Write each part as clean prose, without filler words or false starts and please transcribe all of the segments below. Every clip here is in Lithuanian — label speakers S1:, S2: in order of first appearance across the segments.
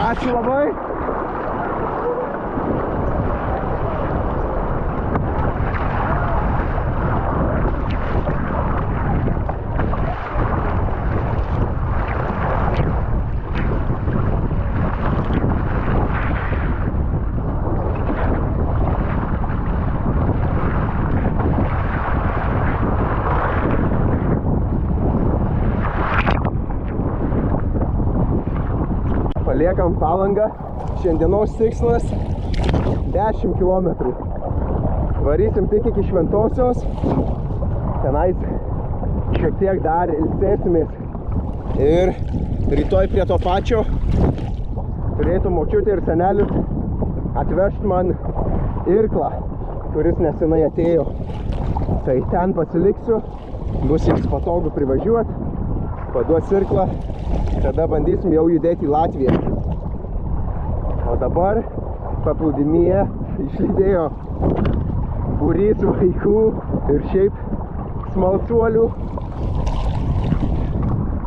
S1: Ačiū labai. Paliekam Palangą. Šiandienos tikslas 10 km. Varysim tik iki Šventosios. Tenais šiek tiek dar ilsėsimės. Ir rytoj prie to pačio turėtų močiutė ir senelis atvežti man irklą, kuris nesenai atėjo. Tai ten pasiliksiu, bus jiems patogu privažiuoti, paduos irklą. Tada bandysim jau judėti į Latviją. O dabar paplūdimyje išlydėjo būrys vaikų ir šiaip smalsuolių.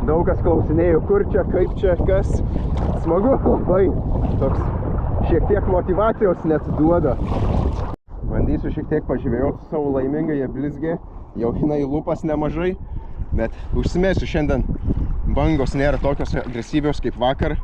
S1: Daug kas klausinėjo, kur čia, kaip čia, kas. Smagu labai. Toks šiek tiek motyvacijos net duoda. Bandysiu šiek tiek pažvejoti savo laimingąją blizgę. Jau jinai lūpas nemažai, bet užsimėsiu šiandien. Bangos nėra tokios agresyvios kaip vakar.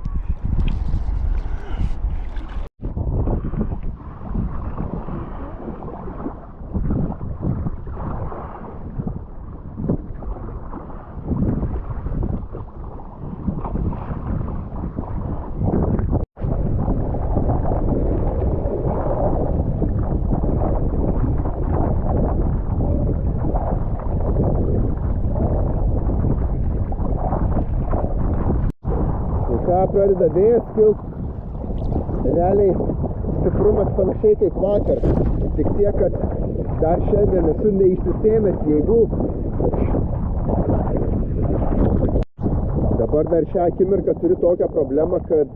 S1: Pradeda vėjas kilt, realiai stiprumas panašiai kaip vakar, tik tiek, kad dar šiandien esu neišsisėmęs jėgų. Dabar dar šią akimirką turiu tokią problemą, kad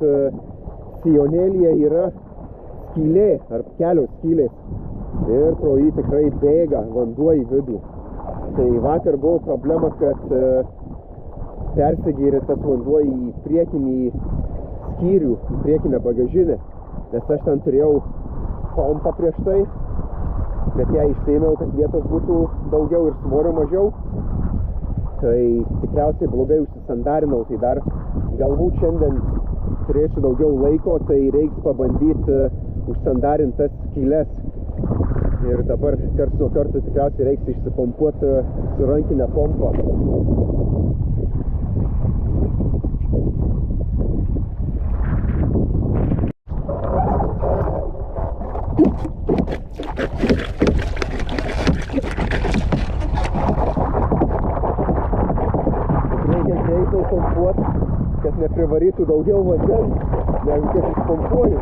S1: sijonėlyje yra skylė, ar kelios skylės, ir pro jį tikrai bėga vanduo į vidų. Tai vakar buvo problema, kad persigyrė tas vanduo į priekinį skyrių, į priekinę bagažinę, nes aš ten turėjau pompą prieš tai, bet ją išsėmiau, kad vietos būtų daugiau ir svorio mažiau. Tai tikriausiai blogai užsisandarinau, tai dar galbūt šiandien turėsiu daugiau laiko, tai reiks pabandyti užsandarinti tas skyles. Ir dabar karts nuo karto tikriausiai reiks išsipompuoti su rankinę pompą. Reikia greitai pompuoti, kad neprivarytų daugiau vandens, negu kad išpompuoju.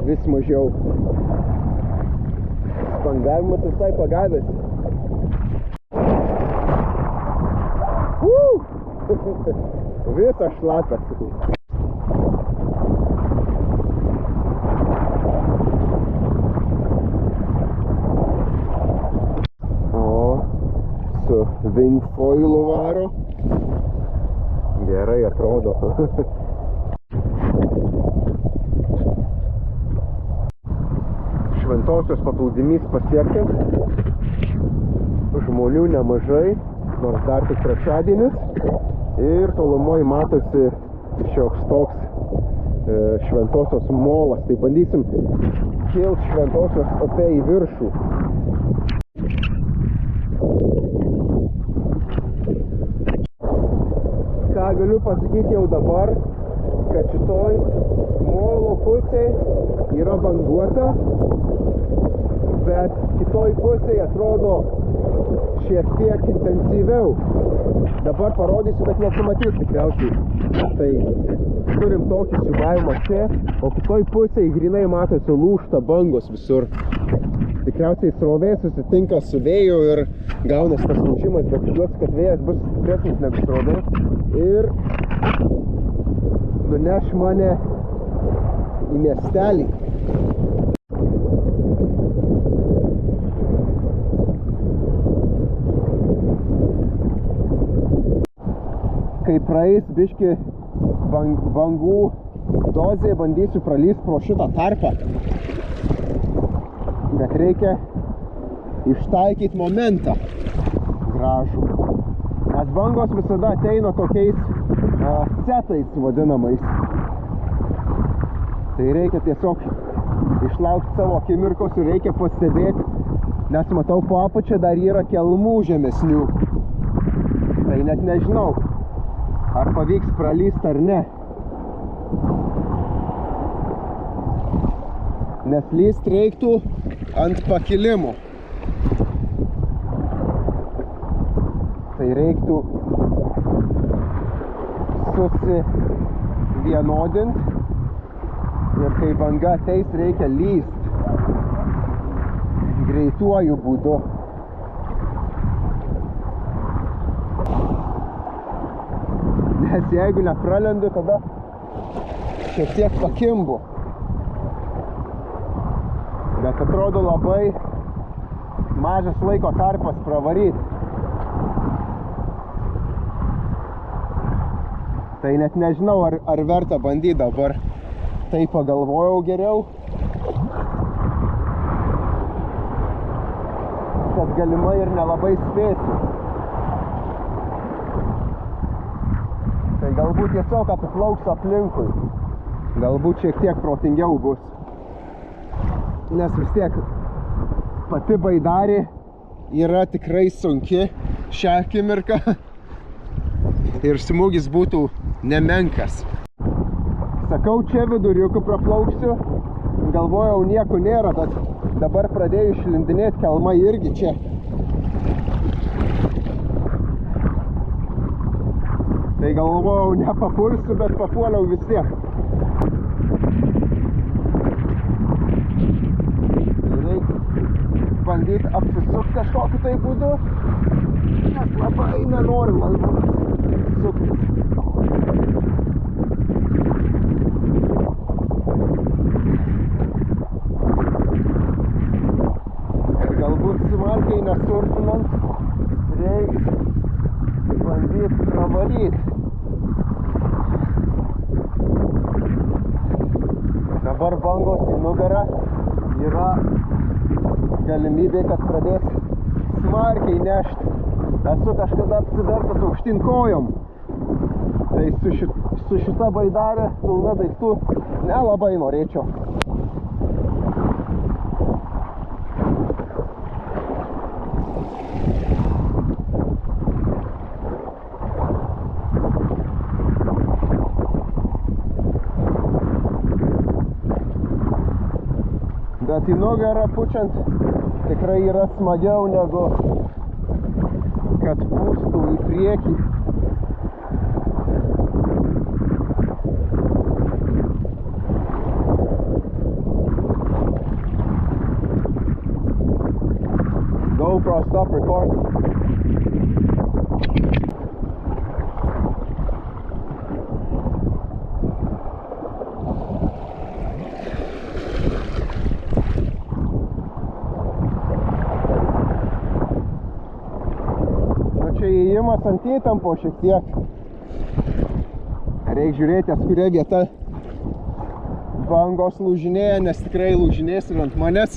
S1: Vis mažiau. Bangavimas visai pagavęs. Visas šlapas. O su wingfoilu varo. Gerai atrodo. Šventosios paplūdimys pasiektas, žmonių nemažai, nors dar tik trečiadienis, ir tolumoje matosi šioks toks Šventosios molas. Tai bandysim kilt Šventosios upe į viršų. Ką galiu pasakyti jau dabar, kad šitoj molo pusėj yra banguota. bet kitoj pusėje atrodo šiek tiek intensyviau. Dabar parodysiu, bet nesimatys tikriausiai. Tai turim tokį siūbavimą čia, o kitoj pusėje grinai matosi lūžta bangos visur. Tikriausiai srovė susitinka su vėju ir gaunas tas lūžimas, bet tikiuosi, kad vėjas bus stipresnis negu srovė ir nuneš mane į miestelį. Kai praeis biški bangų dozė, bandysiu pralyst pro šitą tarpą. Bet reikia ištaikyti momentą gražų. Nes bangos visada ateina tokiais setais vadinamais. Tai reikia tiesiog išlaukti savo akimirkos ir reikia pastebėti, nes matau po apačia dar yra kelmų žemesnių. Tai net nežinau, ar pavyks pralyst ar ne. Nes lyst reiktų ant pakilimų. Tai reiktų susivienodinti ir kai banga ateis, reikia lyst greituoju būdu. Nes jeigu nepralendu, tada šiek tiek pakimbu. Bet atrodo labai mažas laiko tarpas pravaryti. Tai net nežinau, ar verta bandyti dabar. Tai pagalvojau geriau, kad galimai ir nelabai spėsiu. Tai galbūt tiesiog apiplauks aplinkui. Galbūt šiek tiek protingiau bus. Nes vis tiek pati baidarė yra tikrai sunki šią akimirką ir smūgis būtų nemenkas. Sakau, čia viduriuku praplauksiu, galvojau nieko nėra, bet dabar pradėjau išlindinėti kelmą irgi čia. Tai galvojau nepapulsiu, bet papuoliau vis tiek. Bandyti apsisukti kažkokiu tai būdu, nes labai nenoriu man suktis. Ir galbūt smarkiai nesurfinant reiks bandyti pravaryti. Dabar bangos į nugarą yra galimybė, kad pradės smarkiai nešti. Esu kažkada apsivertęs aukštyn kojom. Tai su šita baidarė pilna daiktų nelabai norėčiau. Bet į nugarą pučiant tikrai yra smagiau negu kad pūstų į priekį. GoPro, stop recording. Įėjimas ant įtampo šiek tiek. Reikia žiūrėti, kuria vieta bangos lūžinėja, nes tikrai lūžinės ir ant manęs.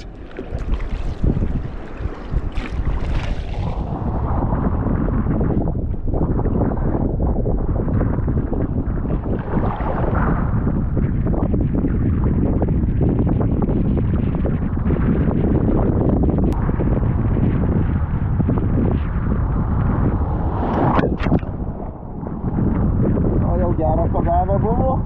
S1: Gerą pagavę buvo.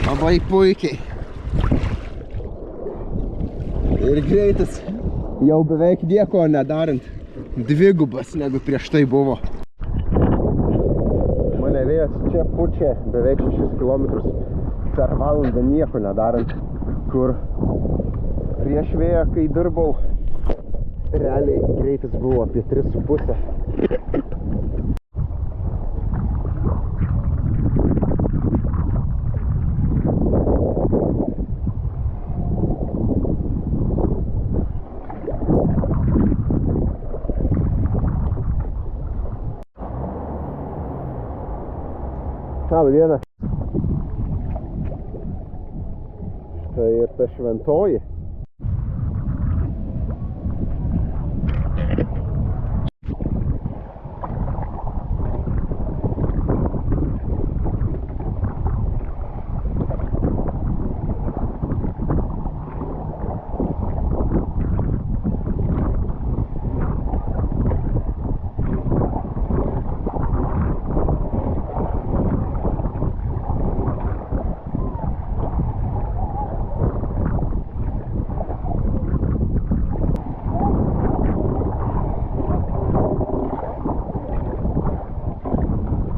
S1: Labai puikiai. Ir greitis jau beveik nieko nedarant. Dvigubas negu prieš tai buvo. Mane vėjas čia pučia beveik 6 km per valandą nieko nedarant. Kur prieš vėją, kai dirbau, realiai greitis buvo apie 3,5. Labą dieną. Štai ir ta šventoji.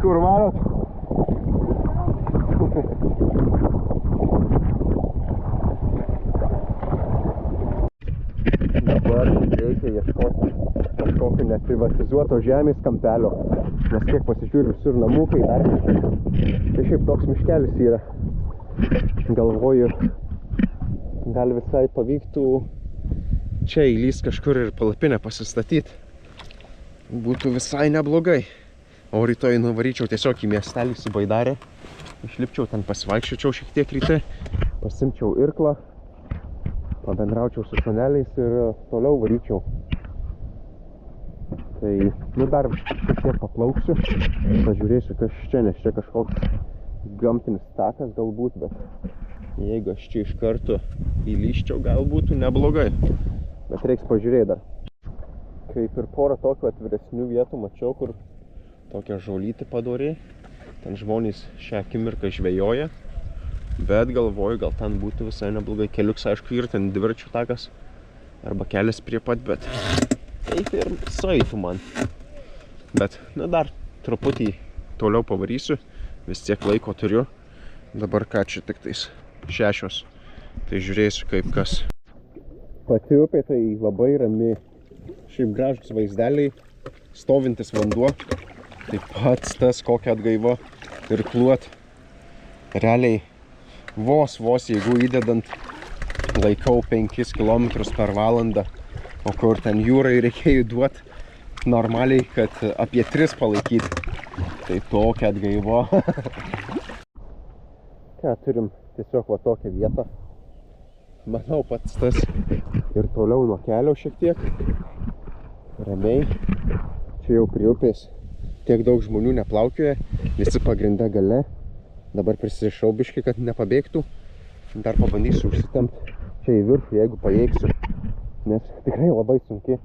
S1: Kur varot? Dabar reikia ieškoti kažkokio neprivatizuoto žemės kampelio, nes kiek pasižiūriu visur namukai dar kažkas. Tai šiaip toks miškelis yra. Galvoju, gal visai pavyktų čia įlįst kažkur ir palapinę pasistatyti. Būtų visai neblogai. O rytoj nuvaryčiau tiesiog į miestelį su baidarė, išlipčiau ten, pasivaikščiočiau šiek tiek ryte, pasimčiau irklą, pabendraučiau su šuneliais ir toliau varyčiau. Tai, dar šiek tiek paplauksiu, pažiūrėsiu, kas čia, nes čia kažkoks gamtinis takas galbūt, bet jeigu aš čia iš karto įlyščiau, gal būtų neblogai, bet reiks pažiūrėti dar. Kaip ir porą tokių atviresnių vietų mačiau, kur tokia žolytė padori, ten žmonės šią akimirką žvejoja, bet galvoju, gal ten būtų visai neblogai. Keliuks, aišku, ir ten dviračių takas arba kelias prie pat, bet taip ir sueitų man. Bet, dar truputį toliau pavarysiu, vis tiek laiko turiu. Dabar ką čia tik tais 6, tai žiūrėsiu kaip kas. Pati upė tai labai rami, šiaip gražus vaizdeliai, stovintis vanduo. Taip pat tas kokia atgaiva ir kluot. Realiai vos jeigu įdedant laikau 5 km per valandą, o kur ten jūrai reikėjo duoti normaliai, kad apie 3 palaikyti. Tai tokia atgaiva. Ką, turim tiesiog va tokią vietą. Manau pats tas ir toliau nuo kelio šiek tiek. Ramiai. Čia jau prie upės. Tiek daug žmonių neplaukioja, visi pagrinde gale. Dabar prisirišau biškį, kad nepabėgtų. Dar pabandysiu užsitempti čia į viršų, jeigu pajėgsiu. Nes tikrai labai sunki,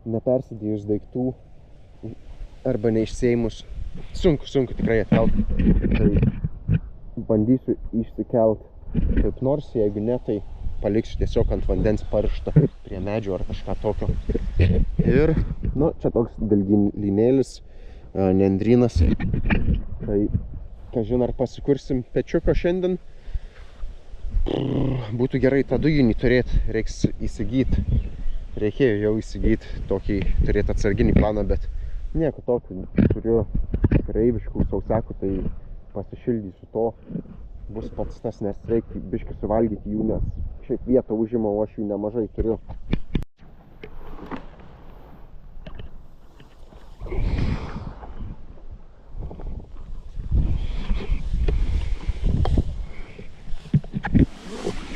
S1: nepersidėjus daiktų arba neišsėjimus. Sunku tikrai atkelti. Tai bandysiu išsikelt kaip nors, jeigu ne, tai paliksiu tiesiog ant vandens parštą prie medžio ar kažką tokio. Ir, čia toks dilginėlis. Nendrynas. Tai, kažin ar pasikursim pečiuko šiandien. Būtų gerai tą dujinį turėti, reiks įsigyti. Reikėjo jau įsigyti tokį, turėti atsarginį planą, bet nieko tokio. Turiu kareiviškų sausekų, tai pasišildysiu to. Bus pats tas, nes reikia biškį suvalgyti jų, nes šiaip vietą užima, o aš jų nemažai turiu.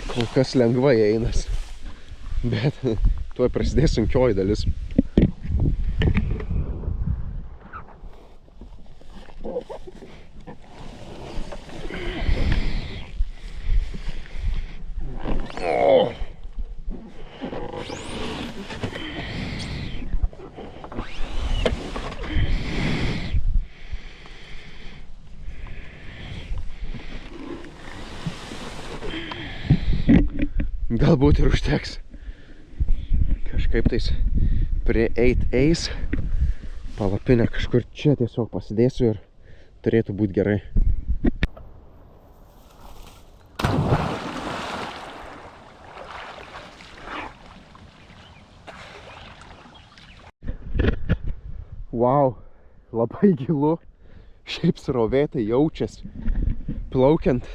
S1: Kol kas lengvai einas, bet tuoj prasidės sunkioji dalis. galbūt ir užteks. Kažkaip tais prieit eis. Palapinę kažkur čia tiesiog pasidėsiu ir turėtų būti gerai. Wow, labai gilu. Šiaip srovė tai jaučiasi. Plaukiant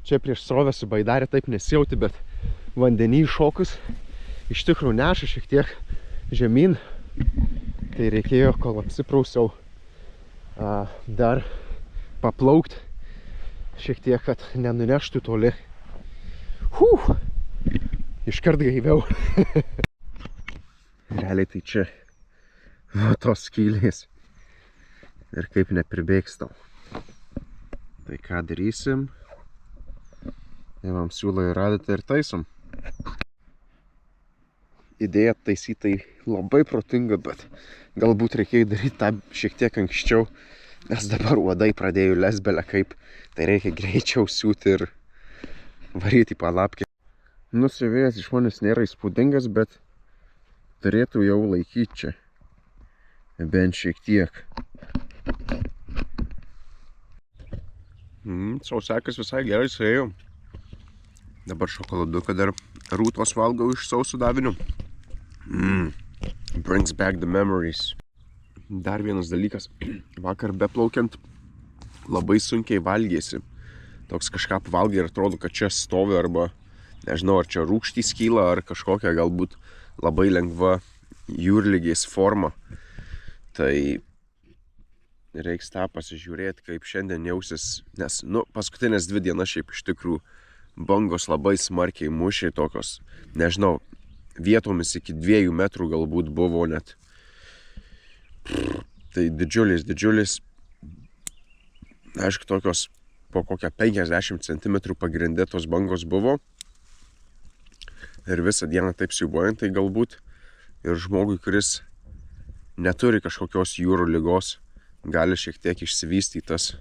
S1: čia prieš srovę su baidarė taip nesijauti, bet vandenį šokus iš tikrųjų neša šiek tiek žemyn. Tai reikėjo, kol apsiprausiau, dar paplaukt šiek tiek, kad nenuneštų toli. Iškart gaiviau. Realiai tai čia va tos skylės. Ir kaip nepribėgs tau. Tai ką darysim? Jėvam siūlą įradyti ir taisom. Idėja taisyti tai labai protinga, bet galbūt reikėjo daryti tą šiek tiek anksčiau, nes dabar uodai pradėjo lesbelę kaip, tai reikia greičiau siūti ir varyti į palapkę. Nusiuvėjas iš manęs nėra įspūdingas, bet turėtų jau laikyti čia. Bent šiek tiek. Sausakas visai gerai suėjo. Dabar šokoladuką dar rūtos valgau iš sausų davinių. Brings back the memories. Dar vienas dalykas. Vakar beplaukiant labai sunkiai valgėsi. Toks kažką pavalgai ir atrodo, kad čia stovi arba, nežinau, ar čia rūgštys kyla, ar kažkokia galbūt labai lengva jūrligės forma. Tai reiks tą pasižiūrėti, kaip šiandien jausis, nes, paskutinės 2 dienas šiaip iš tikrųjų bangos labai smarkiai mušė tokios, nežinau, vietomis iki 2 metrų galbūt buvo net. Tai didžiulis, aišku, tokios po kokią 50 cm pagrinde tos bangos buvo. Ir visą dieną taip siūbuojant, tai galbūt ir žmogui, kuris neturi kažkokios jūrų ligos, gali šiek tiek išsivystytas.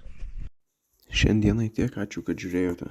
S1: Šiandienai tiek, ačiū, kad žiūrėjote.